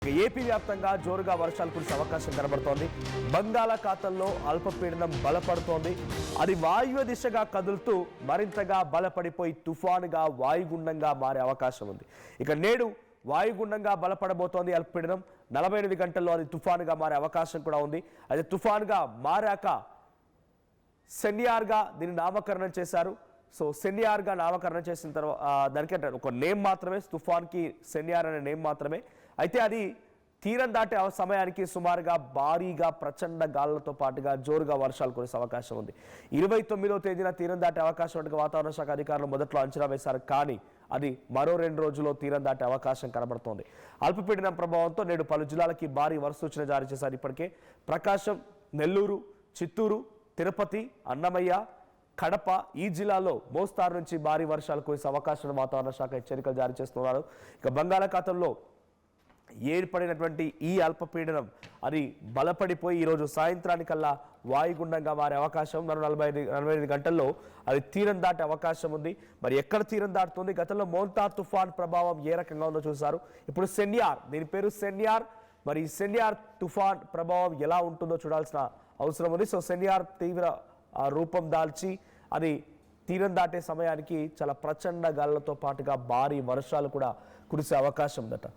AP వ్యాప్తంగా జోరుగా వర్షాలు కురిసే అవకాశం కనబడుతోంది. బంగాళాఖాతంలో అల్పపీడనం బలపడుతోంది. అది వాయువ్య దిశగా కదులుతూ మరింతగా బలపడిపోయి తుఫానుగా వాయుగుండంగా మారే అవకాశం ఉంది. ఇక నేడు వాయుగుండంగా బలపడబోతోంది అల్పపీడనం. 48 గంటల్లో అది తుఫానుగా మారే అవకాశం కూడా ఉంది. అది తుఫానుగా మారాక సెన్యార్గా దీన్ని నామకరణం చేశారు. సో సెన్యార్గా నామకరణం చేసిన తర్వాత దానికంటే ఒక నేమ్ మాత్రమే, తుఫాన్కి సెన్యార్ అనే నేమ్ మాత్రమే. అయితే అది తీరం దాటే సమయానికి సుమారుగా భారీగా ప్రచండ గాలులతో పాటుగా జోరుగా వర్షాలు కురిసే అవకాశం ఉంది. 29వ తేదీన తీరం దాటే అవకాశం ఉన్నట్టుగా వాతావరణ శాఖ అధికారులు మొదట్లో అంచనా వేశారు. కానీ అది మరో 2 రోజుల్లో తీరం దాటే అవకాశం కనబడుతోంది. అల్పపీడనం ప్రభావంతో నేడు పలు జిల్లాలకి భారీ వర్ష సూచన జారీ చేశారు. ఇప్పటికే ప్రకాశం, నెల్లూరు, చిత్తూరు, తిరుపతి, అన్నమయ్య, కడప ఈ జిల్లాలో మోస్తారు నుంచి భారీ వర్షాలు కురిసే అవకాశం వాతావరణ శాఖ హెచ్చరికలు జారీ చేస్తున్నారు. ఇక బంగాళాఖాతంలో ఏర్పడినటువంటి ఈ అల్పపీడనం అది బలపడిపోయి ఈరోజు సాయంత్రానికల్లా వాయుగుండంగా మారే అవకాశం, మరో 45 గంటల్లో అది తీరం దాటే అవకాశం ఉంది. మరి ఎక్కడ తీరం దాటుతుంది? గతంలో మోంతా తుఫాన్ ప్రభావం ఏ రకంగా ఉందో చూశారు. ఇప్పుడు సెన్యార్, దీని పేరు సెన్యార్. మరి సెన్యార్ తుఫాన్ ప్రభావం ఎలా ఉంటుందో చూడాల్సిన అవసరం ఉంది. సో సెన్యార్ తీవ్ర రూపం దాల్చి అది తీరం దాటే సమయానికి చాలా ప్రచండ గాలులతో పాటుగా భారీ వర్షాలు కూడా కురిసే అవకాశం ఉందట.